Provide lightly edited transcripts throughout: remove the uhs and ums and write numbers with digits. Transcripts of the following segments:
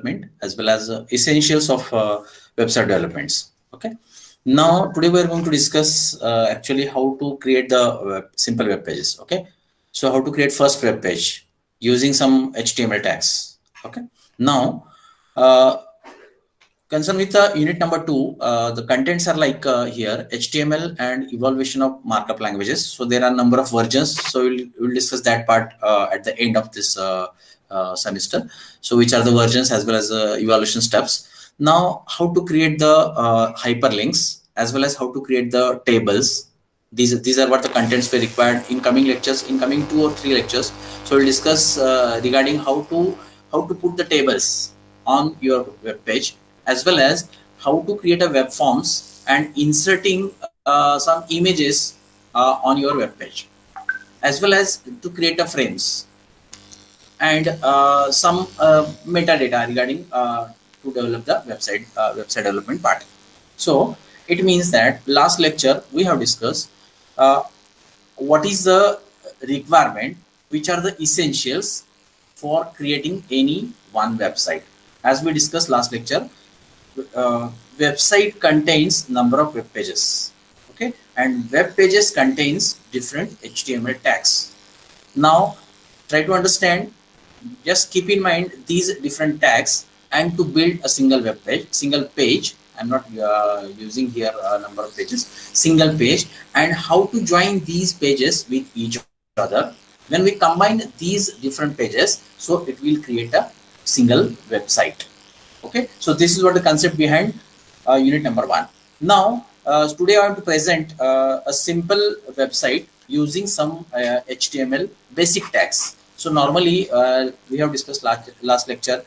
development as well as essentials of website developments. Okay. Now today we are going to discuss actually how to create the simple web pages. Okay. So how to create first web page using some HTML tags. Okay. Now concern with the unit number 2, the contents are like here HTML and evaluation of markup languages. So there are number of versions. So we'll discuss that part at the end of this semester. So which are the versions as well as evaluation steps. Now how to create the hyperlinks as well as how to create the tables. These are what the contents we required in coming lectures, in coming 2 or 3 lectures. So we'll discuss regarding how to put the tables on your web page, as well as how to create a web forms and inserting some images on your web page, as well as to create a frames and some metadata regarding to develop the website development part. So it means that last lecture we have discussed what is the requirement, which are the essentials for creating any one website. As we discussed last lecture, website contains number of web pages, okay, and web pages contains different HTML tags. Now try to understand, just keep in mind these different tags, and to build a single page, I'm not using here a number of pages, single page, and how to join these pages with each other. When we combine these different pages, so it will create a single website. Okay, so this is what the concept behind unit number 1. Now today I want to present a simple website using some HTML basic tags. So normally we have discussed last lecture,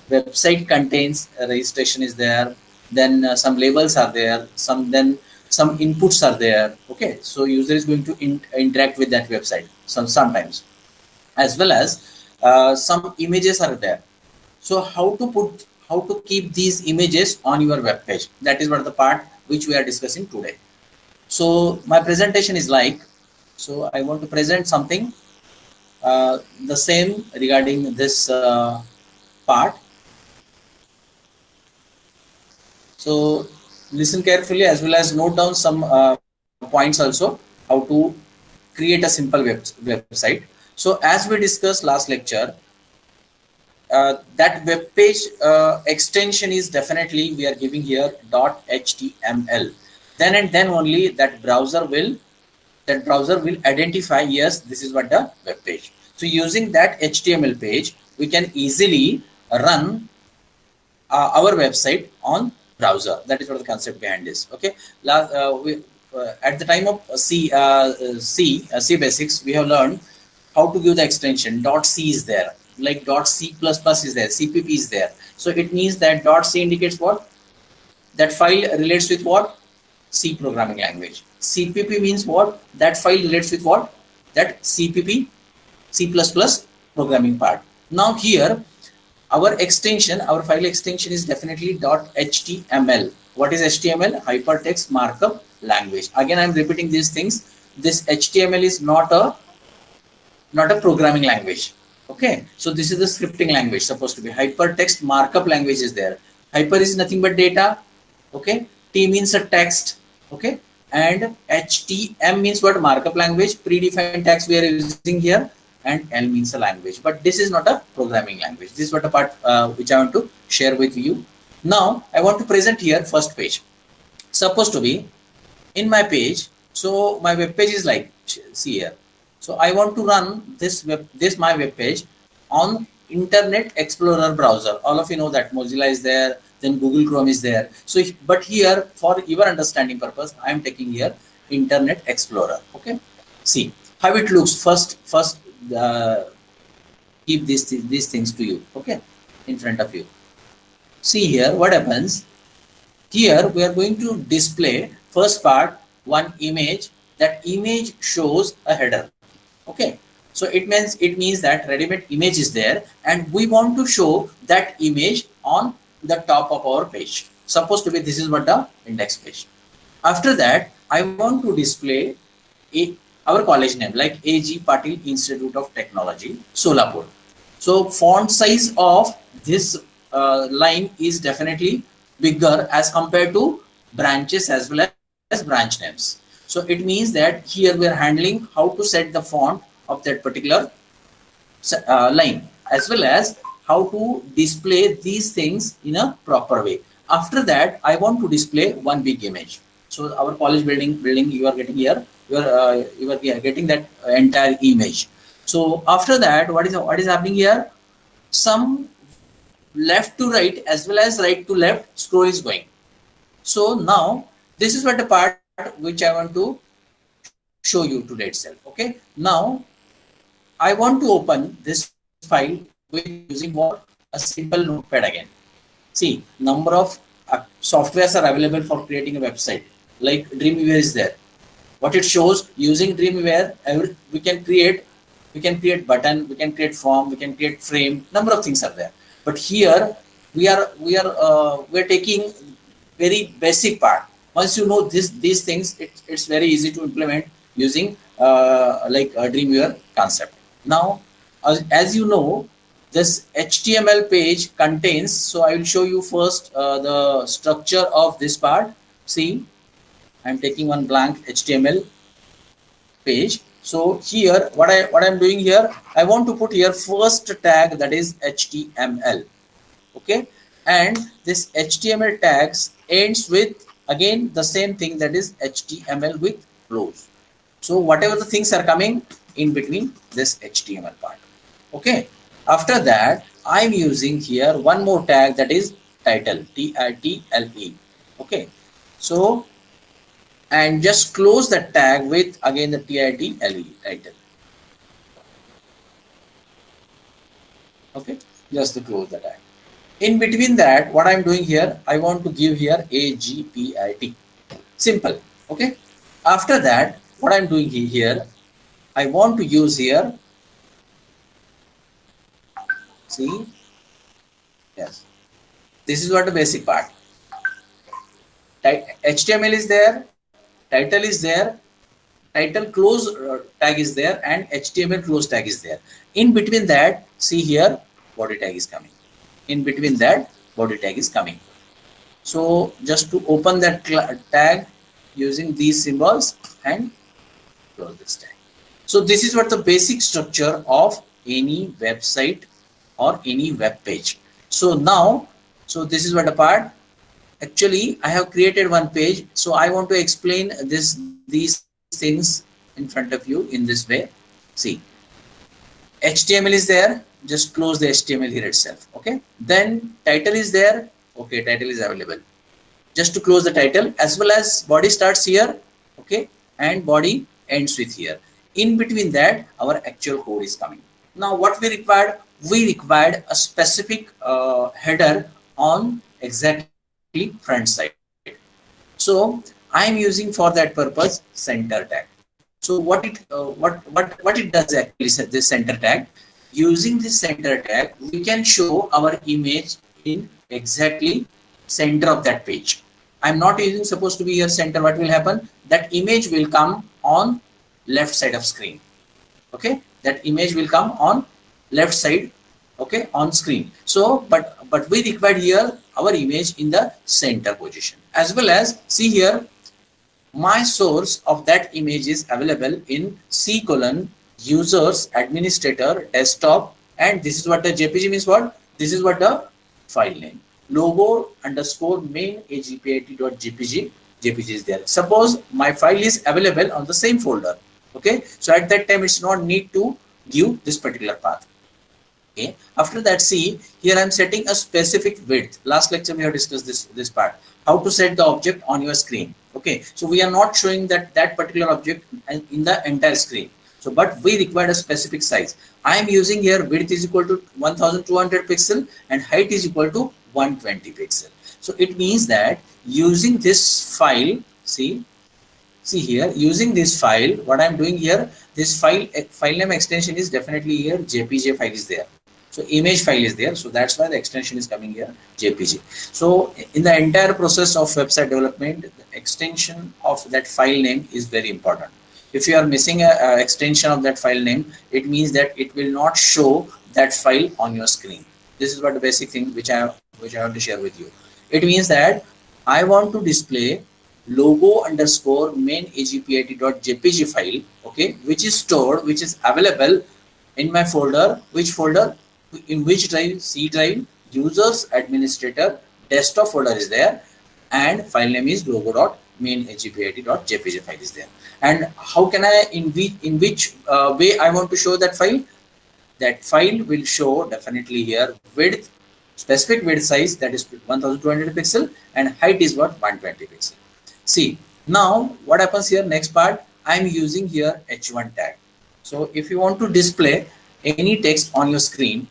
website contains registration is there, then some labels are there, some inputs are there. Okay, so user is going to interact with that website sometimes, as well as some images are there. So how to keep these images on your web page, that is what the part which we are discussing today. So my presentation is like, so I want to present something the same regarding this part. So listen carefully as well as note down some points also, how to create a simple website. So as we discussed last lecture, that web page extension is definitely we are giving here .html. Then and then only that browser will identify, yes, this is what the web page. So using that HTML page, we can easily run our website on browser. That is what the concept behind this. Okay, at the time of C basics, we have learned how to give the extension. .c is there, like .c++ is there, CPP is there. So it means that .c indicates what? That file relates with what? C programming language. CPP means what? That file relates with what? That CPP, C++ programming part. Now here, our extension, our file extension is definitely .html. What is HTML? Hypertext Markup Language. Again, I am repeating these things. This HTML is not a programming language. Okay, so this is the scripting language supposed to be. Hypertext Markup Language is there. Hyper is nothing but data. Okay, T means a text. Okay, and HTM means what? Markup language. Predefined tags we are using here, and L means a language. But this is not a programming language. This is what a part which I want to share with you. Now I want to present here first page. Supposed to be in my page. So my web page is like, see here. So I want to run this my web page on Internet Explorer browser. All of you know that Mozilla is there, then Google Chrome is there. So but here, for your understanding purpose, I am taking here Internet Explorer. Okay, see how it looks. First keep these things to you, okay, in front of you. See here what happens. Here we are going to display first part, one image. That image shows a header. Okay, so it means that ready-made image is there, and we want to show that image on the top of our page. Supposed to be this is what the index page. After that, I want to display our college name, like A.G. Patil Institute of Technology, Solapur. So font size of this line is definitely bigger as compared to branches as well as branch names. So it means that here we are handling how to set the font of that particular line, as well as how to display these things in a proper way. After that, I want to display one big image. So our college building you are getting here, you are getting that entire image. So after that, what is happening here? Some left to right as well as right to left scroll is going. So now this is what the part which I want to show you today itself. Okay, now I want to open this file with using what? A simple notepad again. See, number of softwares are available for creating a website. Like Dreamweaver is there. What it shows, using Dreamweaver, we can create button, we can create form, we can create frame. Number of things are there. But here we're taking very basic part. Once you know these things, it's very easy to implement using like a Dreamweaver concept. Now, as you know, this HTML page contains, so I will show you first the structure of this part. See, I'm taking one blank HTML page. So here, what I'm doing here, I want to put here first tag, that is HTML. Okay, and this HTML tags ends with again the same thing, that is HTML with close. So whatever the things are coming in between this HTML part. Okay, after that I'm using here one more tag, that is title, TITLE. Okay, so and just close that tag with again the TITLE, title. Okay, just to close the tag. In between that, what I'm doing here, I want to give here AGPIT. Simple. Okay. After that, what I'm doing here, I want to use here. See, yes, this is what the basic part. HTML is there, title is there, title close tag is there, and HTML close tag is there. In between that, see here, body tag is coming. In between that, body tag is coming. So just to open that tag using these symbols and close this tag. So this is what the basic structure of any website or any web page. So now, so this is what the part. Actually, I have created one page. So I want to explain these things in front of you in this way. See, HTML is there. Just close the HTML here itself. Okay. Then title is there. Okay, title is available. Just to close the title, as well as body starts here. Okay, and body ends with here. In between that, our actual code is coming. Now, what we required? We required a specific header on exactly front side. So I am using for that purpose center tag. So what it does actually, this center tag. Using this center tag, we can show our image in exactly center of that page. I'm not using supposed to be here center. What will happen? That image will come on left side of screen. Okay, that image will come on left side. Okay, on screen. So, but we require here our image in the center position, as well as see here. My source of that image is available in C: users, administrator, desktop, and this is what the JPG means. What? This is what the file name. Logo underscore main agpit.jpg. JPG is there. Suppose my file is available on the same folder. Okay. So at that time, it's not need to give this particular path. Okay. After that, see here I'm setting a specific width. Last lecture we have discussed this part. How to set the object on your screen. Okay. So we are not showing that particular object in the entire screen. So, but we require a specific size. I am using here width is equal to 1200 pixel and height is equal to 120 pixel. So it means that using this file, see here, using this file, what I'm doing here, this file name extension is definitely here, JPG file is there. So image file is there. So that's why the extension is coming here, JPG. So in the entire process of website development, the extension of that file name is very important. If you are missing a extension of that file name, it means that it will not show that file on your screen. This is what the basic thing which I want to share with you. It means that I want to display logo underscore main agpit.jpg file, okay, which is stored, which is available in my folder. Which folder? In which drive? C drive, users, administrator, desktop folder is there, and file name is logo.main agpit.jpg file is there. And how can I, in which way I want to show that file? That file will show definitely here width, specific width size, that is 1200 pixel, and height is what, 120 pixel. See, now what happens here, next part, I am using here h1 tag. So if you want to display any text on your screen,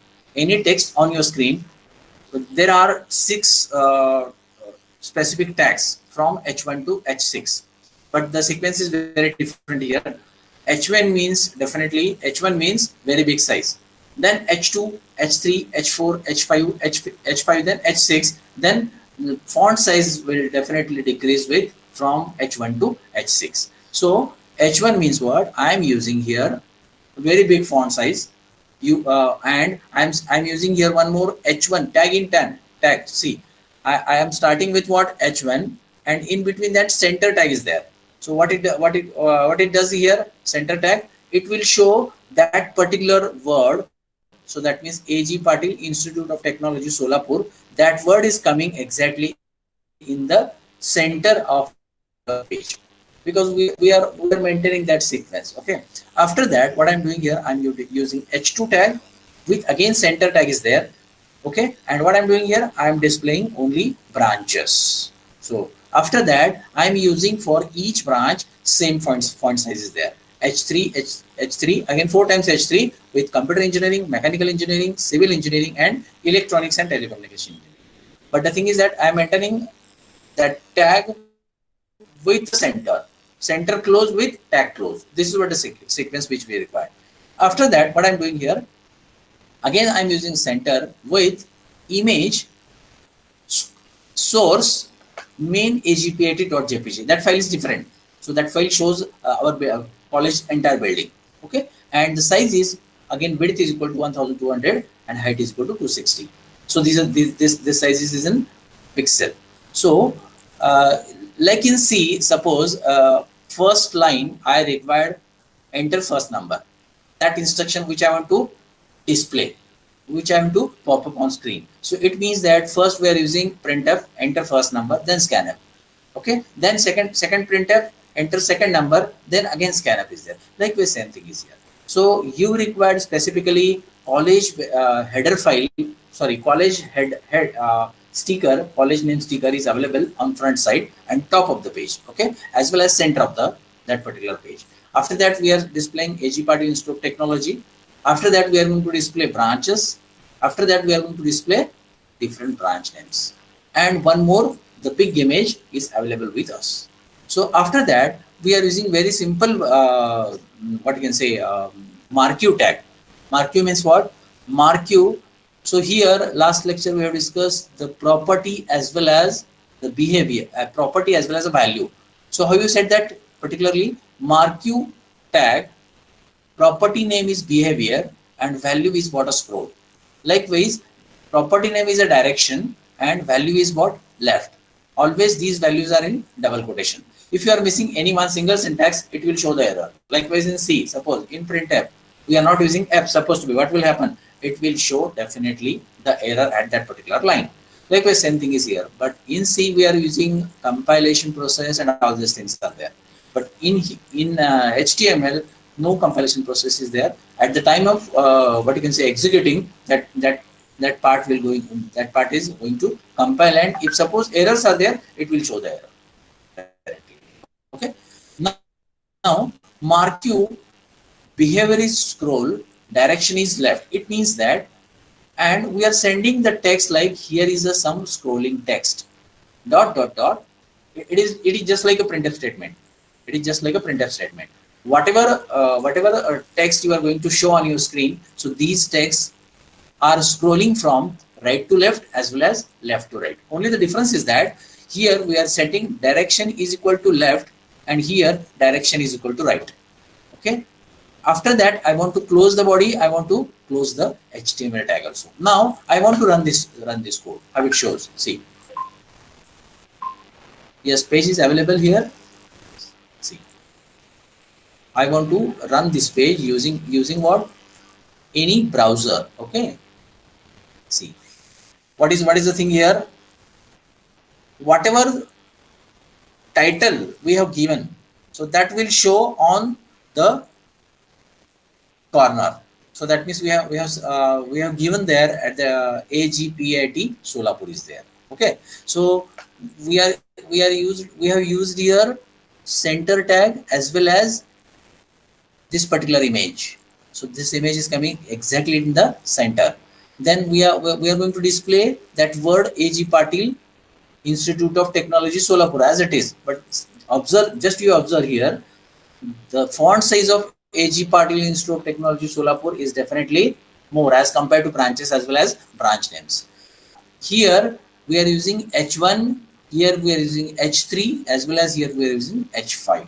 there are 6 specific tags from h1 to h6, but the sequence is very different here. h1 means very big size, then h2, h3, h4, h5, h5, then h6, then the font size will definitely decrease with from h1 to h6. So h1 means what? I am using here very big font size. And I'm using here one more h1 tag in 10 tag. See, I am starting with what, h1, and in between that center tag is there. So what it does here, center tag, it will show that particular word. So that means AG Patil Institute of Technology Solapur, that word is coming exactly in the center of the page, because we are maintaining that sequence. Okay, after that what I'm doing here, I'm using h2 tag with again center tag is there. Okay, and what I'm doing here, I'm displaying only branches. So after that I'm using for each branch same font size is there, h3 again 4 times h3 with computer engineering, mechanical engineering, civil engineering, and electronics and telecommunication engineering. But the thing is that I'm maintaining that tag with center close with tag close. This is what the sequence which we require. After that what I'm doing here, again I'm using center with image source main agpit.jpg. that file is different, so that file shows our college entire building. Okay, and the size is again width is equal to 1200 and height is equal to 260. So these are this size is in pixel. So like in C, suppose first line I required enter first number, that instruction which I want to display, which I am to pop up on screen. So it means that first we are using printf enter first number, then scanf. Okay, then second printf enter second number, then again scanf is there. Likewise same thing is here. So you required specifically college header file, sorry, college head sticker, college name sticker is available on front side and top of the page. Okay, as well as center of that particular page. After that we are displaying AG Patil Institute of Technology. After that we are going to display branches. After that we are going to display different branch names, and one more, the big image is available with us. So after that we are using very simple what you can say marquee tag. Marquee means what? Marquee. So here last lecture we have discussed the property as well as the behavior, property as well as a value. So how you said that particularly? Marquee tag, property name is behavior and value is what? A scroll. Likewise property name is a direction and value is what? Left. Always these values are in double quotation. If you are missing any one single syntax, it will show the error. Likewise in C, suppose in printf we are not using f supposed to be, what will happen? It will show definitely the error at that particular line. Likewise same thing is here, but in C we are using compilation process and all these things are there. But in HTML no compilation process is there. At the time of what you can say executing, that part is going to compile, and if suppose errors are there, it will show the error. Okay. Now marquee behavior is scroll, direction is left. It means that, and we are sending the text like here is some scrolling text. ... It is just like a printf statement. It is just like a printf statement. Whatever text you are going to show on your screen, so these texts are scrolling from right to left as well as left to right. Only the difference is that here we are setting direction is equal to left and here direction is equal to right. Okay. After that, I want to close the body. I want to close the HTML tag also. Now I want to run this code. How it shows. See. Yes, page is available here. See. I want to run this page using what? Any browser. Okay. See. What is the thing here? Whatever title we have given, so that will show on the corner. So that means we have given there at the AGPIT Solapur is there. Okay. So we have used here center tag as well as this particular image. So this image is coming exactly in the center. Then we are going to display that word AG Patil Institute of Technology Solapur as it is. But observe, just you observe here, the font size of AG Patil Institute of Technology Solapur is definitely more as compared to branches as well as branch names. Here we are using H1, here we are using H3 as well as here we are using H5.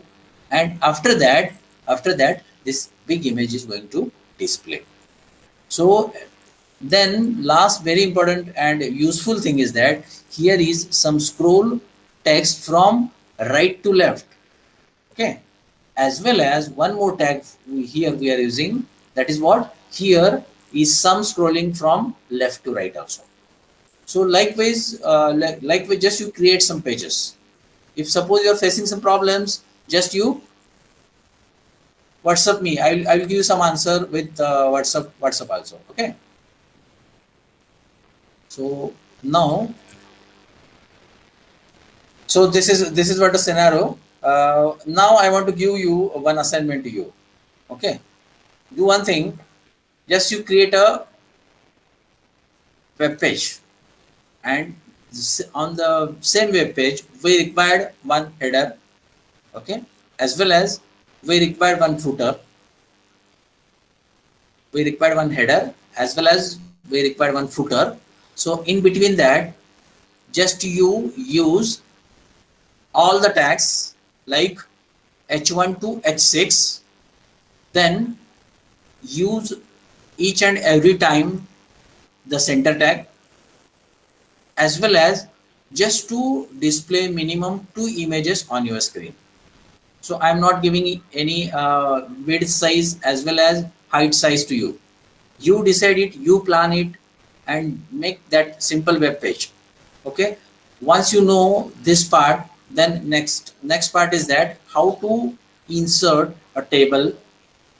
And after that, this big image is going to display. So then last very important and useful thing is that here is some scroll text from right to left. Okay. As well as one more tag here we are using, that is what? Here is some scrolling from left to right also. So likewise, just you create some pages. If suppose you are facing some problems, just you WhatsApp me. I will give you some answer with WhatsApp also. Okay. So now, so this is what the scenario. Now I want to give you one assignment to you. Okay. Do one thing. Just you create a web page, and on the same web page we required one header. Okay. As well as we required one footer. We required one header as well as we required one footer. So in between that, just you use all the tags like H1 to H6, then use each and every time the center tag, as well as just to display minimum 2 images on your screen. So I'm not giving any width size as well as height size to you. You decide it, you plan it, and make that simple web page. Okay. Once you know this part, then next part is that how to insert a table,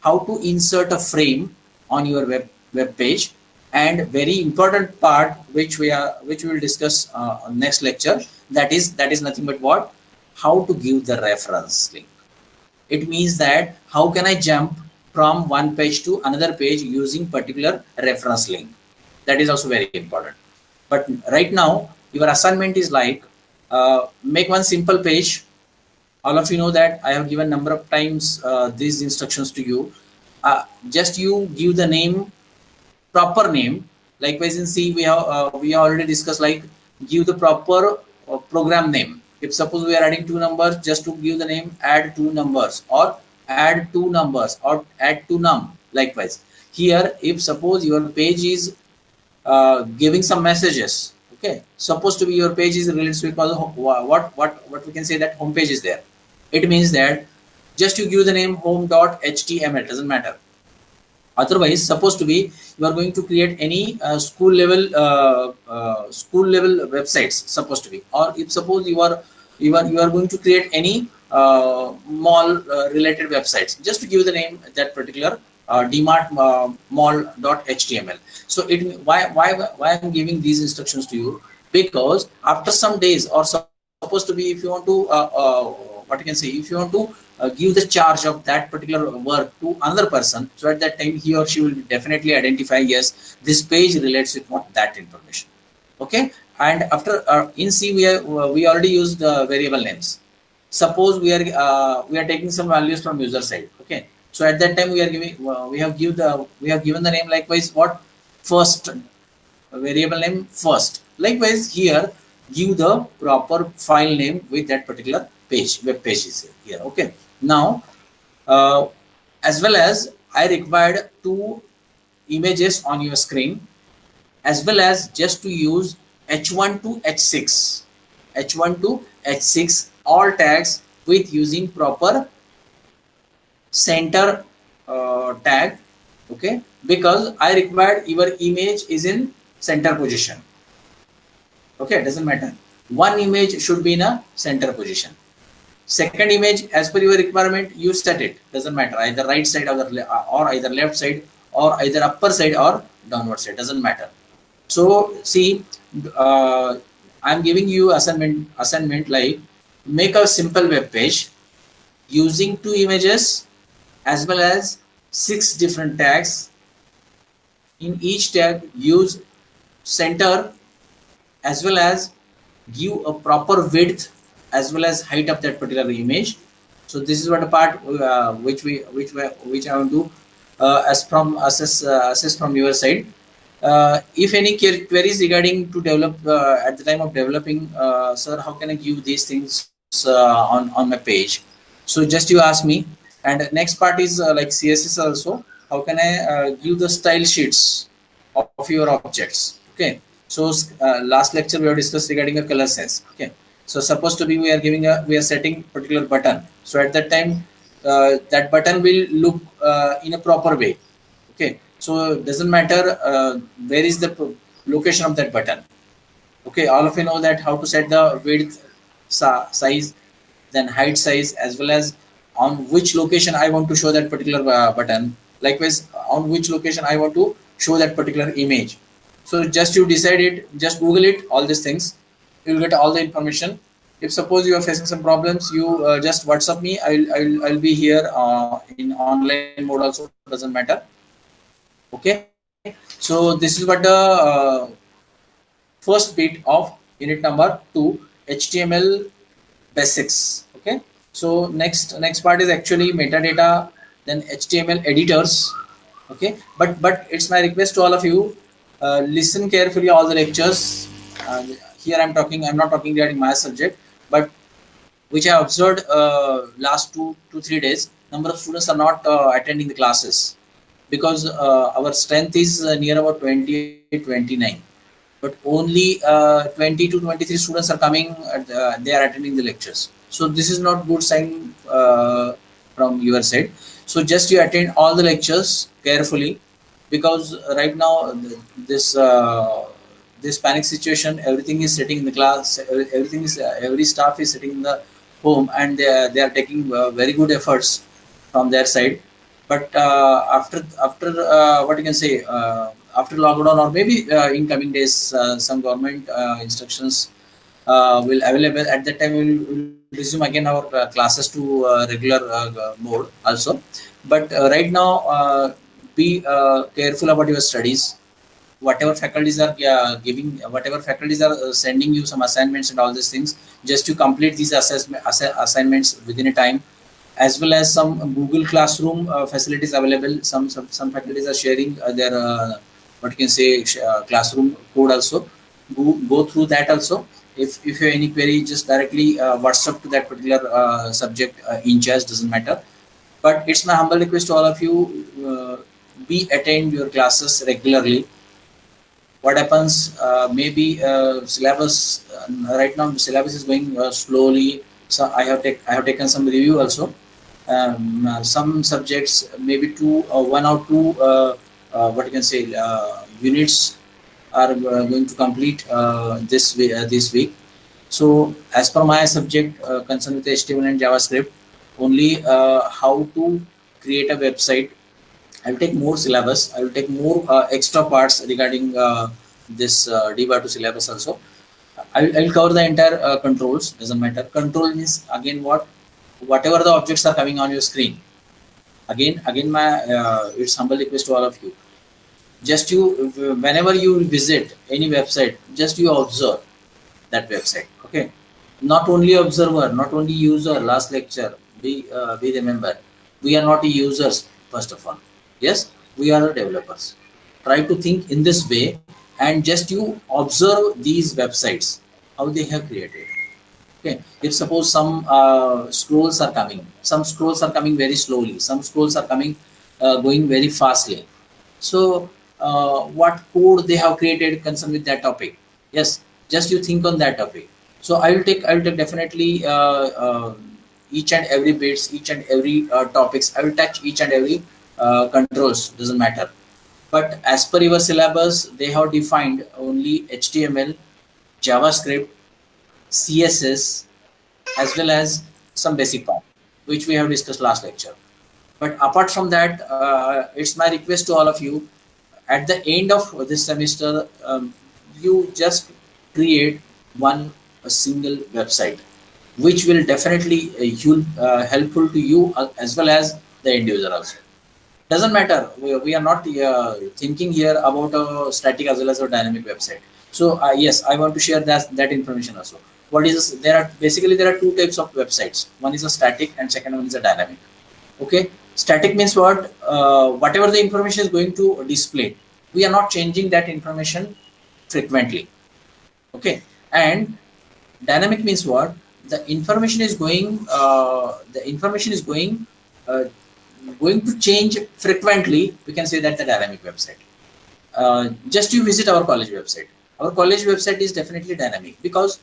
how to insert a frame on your web page, and very important part which we will discuss on next lecture. That is nothing but what? How to give the reference link. It means that how can I jump from one page to another page using particular reference link. That is also very important. But right now your assignment is like make one simple page. All of you know that I have given number of times these instructions to you. Just you give the name, proper name. Likewise in C we already discussed, like give the proper program name. If suppose we are adding 2 numbers, just to give the name, add 2 numbers or add 2 numbers or add 2 num. Likewise here, if suppose your page is giving some messages, okay, supposed to be your page is related to because what we can say that home page is there. It means that just you give the name home.html, doesn't matter. Otherwise, supposed to be you are going to create any school level websites, supposed to be, or if suppose you are going to create any mall related websites, just to give the name that particular dmart mall.html. So why I'm giving these instructions to you, because after some days, or supposed to be, if you want to what you can say, if you want to give the charge of that particular work to another person, so at that time he or she will definitely identify, yes, this page relates with what that information. Okay. And after in C we already used variable names. Suppose we are taking some values from user side. Okay. So at that time we have given the name, likewise what? First, variable name first. Likewise here give the proper file name with that particular page, web page is here. Okay. Now as well as I required two images on your screen, as well as just to use h1 to h6, h1 to h6 all tags with using proper center tag. Okay, because I required your image is in center position. Okay, it doesn't matter, one image should be in a center position. Second image, as per your requirement, you set it, doesn't matter, either right side or either left side, or either upper side or downward side, doesn't matter. So see, I'm giving you assignment like make a simple web page using two images as well as 6 different tags. In each tag, use center as well as give a proper width as well as height of that particular image. So this is what a part which I want to assess from your side. If any queries regarding to develop at the time of developing, sir, how can I give these things on my page? So just you ask me. And next part is like CSS also. How can I give the style sheets of your objects? Okay. So last lecture we have discussed regarding a color sense. Okay. So supposed to be we are setting particular button. So at that time that button will look in a proper way. Okay. So it doesn't matter where is the location of that button. Okay. All of you know that how to set the width, size, then height size, as well as on which location I want to show that particular button. Likewise, on which location I want to show that particular image. So just you decide it, just Google it, all these things, you will get all the information. If suppose you are facing some problems, you just WhatsApp me. I'll be here in online mode also, doesn't matter. Okay. So this is what the first bit of unit number 2, HTML basics. Okay. So next part is actually metadata, then HTML editors. Okay, but it's my request to all of you, listen carefully all the lectures. Here I'm not talking regarding my subject, but which I observed last 2 to 3 days, number of students are not attending the classes because our strength is near about 29, but only 20 to 23 students are coming, they are attending the lectures. So this is not good sign from your side. So just you attend all the lectures carefully, because right now this panic situation, everything is sitting in the class, every staff is sitting in the home, and they are taking very good efforts from their side. But after what you can say, after lockdown, or maybe in coming days, some government instructions will available. At that time we will resume again our classes to regular mode also. But right now, be careful about your studies. Whatever faculties are giving, whatever faculties are sending you some assignments and all these things, just to complete these assignments within a time, as well as some Google Classroom facilities available. Some faculties are sharing their what you can say classroom code also. Go through that also. If you have any query, just directly WhatsApp to that particular subject in charge, doesn't matter. But it's my humble request to all of you, be attend your classes regularly. What happens, maybe syllabus right now syllabus is going slowly. So I have taken some review also. Some subjects, maybe one or two what you can say units are going to complete this week. So as per my subject concerned with HTML and JavaScript, only how to create a website, I will take more syllabus. I will take more extra parts regarding this D/2 syllabus also. I will cover the entire controls. Doesn't matter. Control means again whatever the objects are coming on your screen. Again my it's humble request to all of you. Just you, whenever you visit any website, just you observe that website. Okay. Not only observer, not only user. Last lecture we remember, we are not users first of all. Yes, we are the developers. Try to think in this way, and just you observe these websites, how they have created. Okay, if suppose some scrolls are coming, some scrolls are coming very slowly, some scrolls are coming going very fastly. So what code they have created concerned with that topic? Yes, just you think on that topic. So I will take definitely each and every bits, each and every topics. I will touch each and every controls, doesn't matter. But as per your syllabus, they have defined only HTML, JavaScript, CSS, as well as some basic part, which we have discussed last lecture. But apart from that, it's my request to all of you, at the end of this semester, you just create a single website, which will definitely helpful to you as well as the end user also. Doesn't matter. We are not thinking here about a static as well as a dynamic website. So yes, I want to share that information also. What is this? There are two types of websites. One is a static and second one is a dynamic. Okay, static means what? Whatever the information is going to display, we are not changing that information frequently. Okay, and dynamic means what? The information is going. Going to change frequently. We can say that the dynamic website. Just you visit our college website. Our college website is definitely dynamic because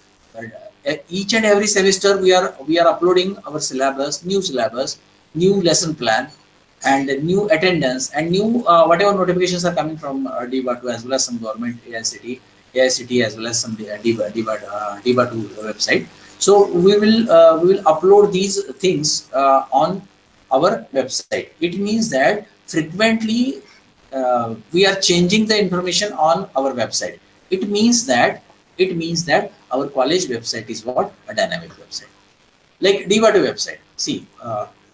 each and every semester we are uploading our syllabus, new lesson plan, and new attendance and new whatever notifications are coming from DBA2 as well as some government AICT as well as some DBA2 website. So we will upload these things on our website. It means that frequently we are changing the information on our website. It means that our college website is what? A dynamic website. Like DBA2 website. See,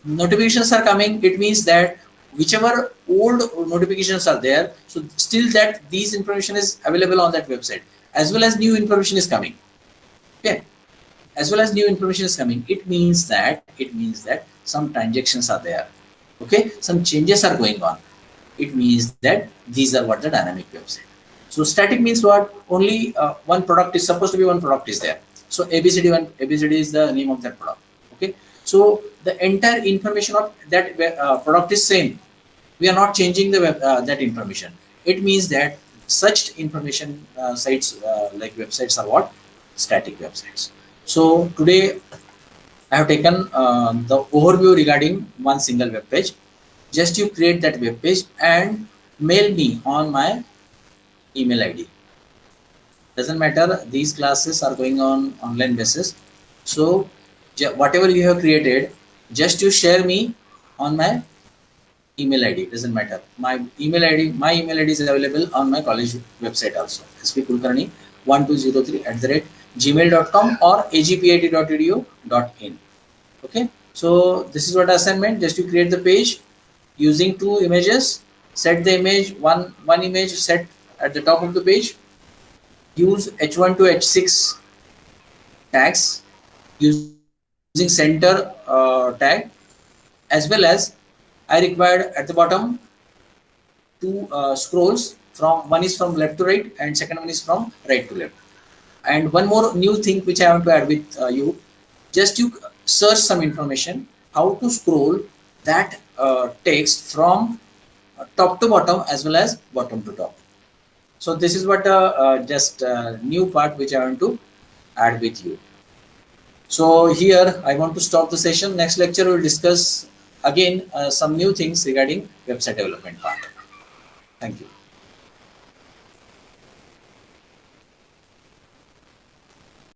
notifications are coming. It means that whichever old notifications are there, so still that these information is available on that website, as well as new information is coming. Okay, as well as new information is coming. It means that some transactions are there. Okay, some changes are going on. It means that these are what the dynamic website. So static means what? Only one product is supposed to be one product is there. So ABCD is the name of that product. Okay, so the entire information of that product is same. We are not changing the that information. It means that such information sites like websites are what? Static websites. So today I have taken the overview regarding one single web page. Just you create that web page and mail me on my email ID. Doesn't matter. These classes are going on online basis. So whatever you have created, just you share me on my email ID. Doesn't matter. My email ID is available on my college website also. svkulkarni 1203@gmail.com or agpit.edu.in. Okay, so this is what assignment. Just to create the page using two images. Set the image, one image set at the top of the page. Use h1 to h6 tags using center tag, as well as I required at the bottom two scrolls. One is from left to right and second one is from right to left. And one more new thing which I want to add with you. Just you search some information how to scroll that text from top to bottom as well as bottom to top. So this is what just new part which I want to add with you. So here I want to stop the session. Next lecture we will discuss again some new things regarding website development part. Thank you.